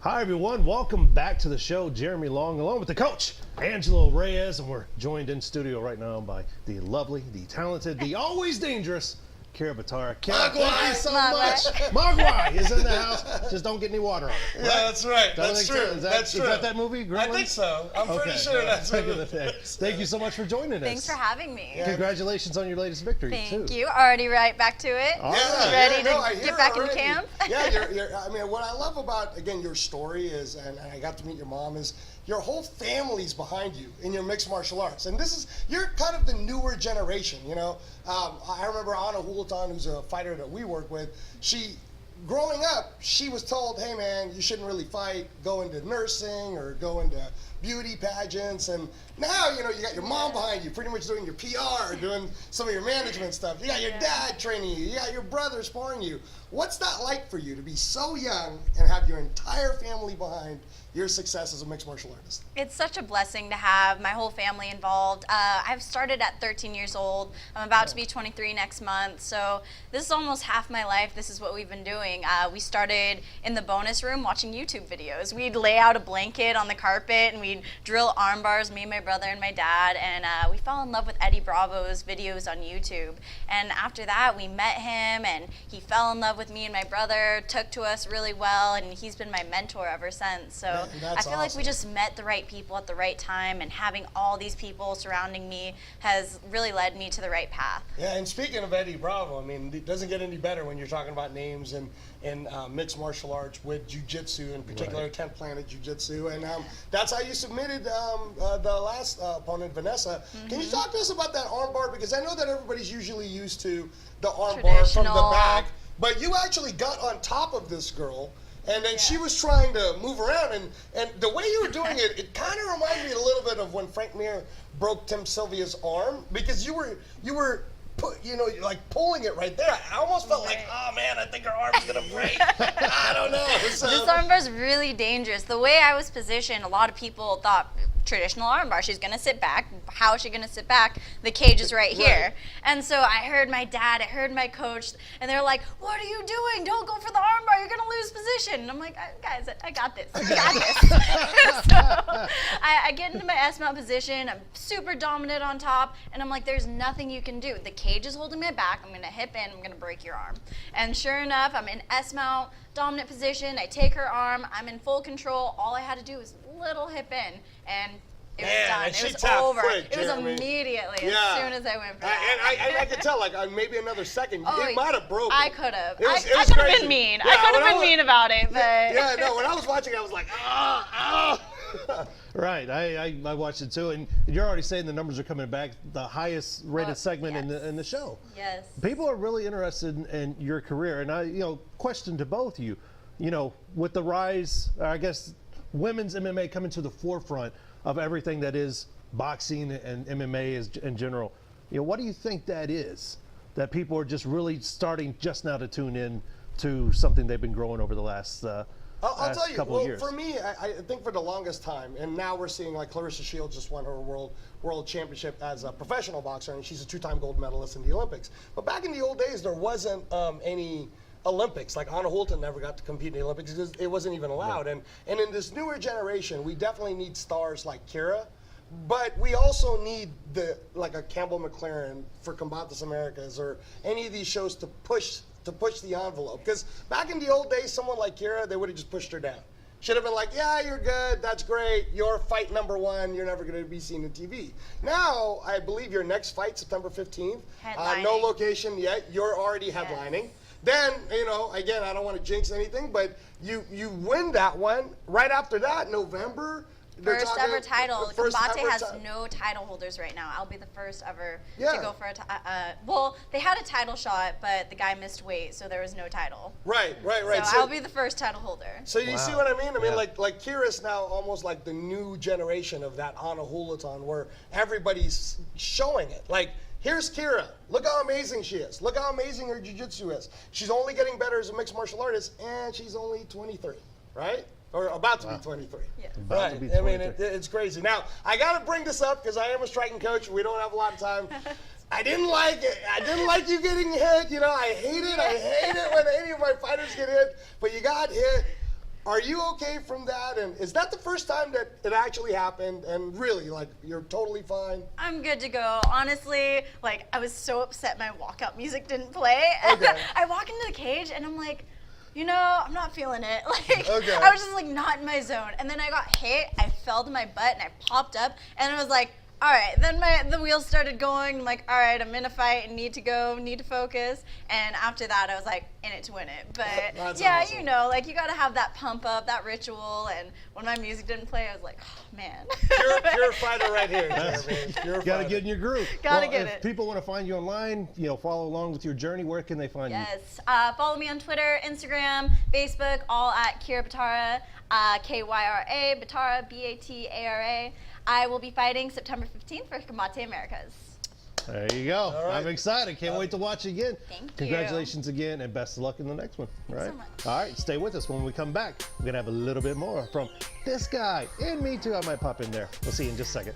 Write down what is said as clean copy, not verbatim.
Hi everyone, welcome back to the show. Jeremy Long along with the coach, Angelo Reyes, and we're joined in studio right now by the lovely, the talented, the always dangerous Kyra Batara. Kyra, thank you so much. Mogwai is in the house. Just don't get any water on it. Right? Yeah, that's right. That's true. Is that movie? Gremlins? I think so. I'm pretty sure that's it. Thank you so much for joining us. Thanks for having me. Yeah. Congratulations on your latest victory, Thank you. Already right back to it. Ready to get back in camp? Yeah, I mean, what I love about, again, your story is, and I got to meet your mom, is your whole family's behind you in your mixed martial arts. And you're kind of the newer generation, you know. I remember Anna Hulaton, who's a fighter that we work with, growing up, she was told, hey man, you shouldn't really fight, go into nursing or go into beauty pageants. And now, you know, you got your mom behind you, pretty much doing your PR, doing some of your management stuff. You got your dad training you, you got your brother sparring you. What's that like for you to be so young and have your entire family behind your success as a mixed martial artist? It's such a blessing to have my whole family involved. I've started at 13 years old. I'm about to be 23 next month, so this is almost half my life. This is what we've been doing. We started in the bonus room watching YouTube videos. We'd lay out a blanket on the carpet and we'd drill arm bars, me, my brother, and my dad, and we fell in love with Eddie Bravo's videos on YouTube. And after that, we met him and he fell in love with me and my brother, took to us really well, and he's been my mentor ever since. So I feel like we just met the right people at the right time, and having all these people surrounding me has really led me to the right path. Yeah, and speaking of Eddie Bravo, I mean, it doesn't get any better when you're talking about names in mixed martial arts with jiu-jitsu, in particular 10th Planet Jiu-Jitsu, and that's how you submitted the last opponent, Vanessa. Can you talk to us about that armbar? Because I know that everybody's usually used to the armbar from the back, but you actually got on top of this girl, and then she was trying to move around, and the way you were doing it, it kind of reminded me a little bit of when Frank Mir broke Tim Sylvia's arm, because you were like pulling it right there. I almost felt like, oh man, I think her arm's gonna break. I don't know. So. This armbar is really dangerous. The way I was positioned, a lot of people thought traditional armbar, she's gonna sit back. How is she gonna sit back? The cage is right here. And so I heard my dad, I heard my coach, and they're like, what are you doing? Don't go for the armbar, you're gonna lose position. And I'm like, guys, I got this, I got this. So I get into my S-mount position, I'm super dominant on top, and I'm like, there's nothing you can do. The cage is holding me back, I'm gonna hip in, I'm gonna break your arm. And sure enough, I'm in S-mount, dominant position, I take her arm, I'm in full control, all I had to do was little hip in, and it was done. It was over. Quick, it was immediately, as soon as I went for that. And I could tell, like, maybe another second, it might have broken. I could have. I could have been mean. I could have been mean about it, but. Yeah, no, when I was watching it, I was like, Right, I watched it too, and you're already saying the numbers are coming back, the highest rated segment in the show. Yes. People are really interested in your career, and question to both of you, with the rise, I guess, women's MMA coming to the forefront of everything that is boxing and MMA in general. What do you think that is? That people are just really starting just now to tune in to something they've been growing over the last I'll tell you, couple of years. For me, I think for the longest time, and now we're seeing like Clarissa Shields just won her world championship as a professional boxer, and she's a 2-time gold medalist in the Olympics. But back in the old days, there wasn't any Olympics. Like Anna Holton never got to compete in the Olympics. It wasn't even allowed. And in this newer generation, we definitely need stars like Kyra, but we also need like a Campbell McLaren for Combate Americas or any of these shows to push the envelope. Because back in the old days, someone like Kyra, they would have just pushed her down. Should have been like, yeah, you're good, that's great, you're fight number 1, you're never going to be seen on TV. Now, I believe your next fight, September 15th, no location yet, you're already headlining. Then, again, I don't want to jinx anything, but you win that one. Right after that, November. First ever title. Combate has no title holders right now. I'll be the first ever to go for a well, they had a title shot, but the guy missed weight, so there was no title. Right. So I'll be the first title holder. So you see what I mean? I mean, like Kyra's now almost like the new generation of that Anna Hulaton, where everybody's showing it. Like, here's Kyra. Look how amazing she is. Look how amazing her jiu-jitsu is. She's only getting better as a mixed martial artist, and she's only 23, right? Or about to be 23. Yeah. Right. I mean, it's crazy. Now, I got to bring this up because I am a striking coach. We don't have a lot of time. I didn't like it. I didn't like you getting hit. I hate it. I hate it when any of my fighters get hit. But you got hit. Are you okay from that? And is that the first time that it actually happened? And really, like, you're totally fine? I'm good to go. Honestly, like, I was so upset my walkout music didn't play. Okay. I walk into the cage and I'm like, you know, I'm not feeling it. Like, Okay. I was just like not in my zone. And then I got hit, I fell to my butt and I popped up and I was like, all right, then the wheels started going. I'm like, all right, I'm in a fight and need to go, need to focus. And after that, I was like, in it to win it. But That's yeah, awesome. you know, like you got to have that pump up, that ritual. And when my music didn't play, I was like, oh, man. Pure fighter right here, Jeremy. Pure Got to fighter. get in your groove. Gotta Well, get if it. people want to find you online, you know, follow along with your journey, where can they find you? Yes. Follow me on Twitter, Instagram, Facebook, all at Kyra Batara, Kyra Batara, Batara. I will be fighting September 15th for Combate Americas. There you go. All right. I'm excited. Can't wait to watch again. Thank you. Congratulations again, and best of luck in the next one. All right. so much. All right. Stay with us. When we come back, we're gonna have a little bit more from this guy and me too. I might pop in there. We'll see you in just a second.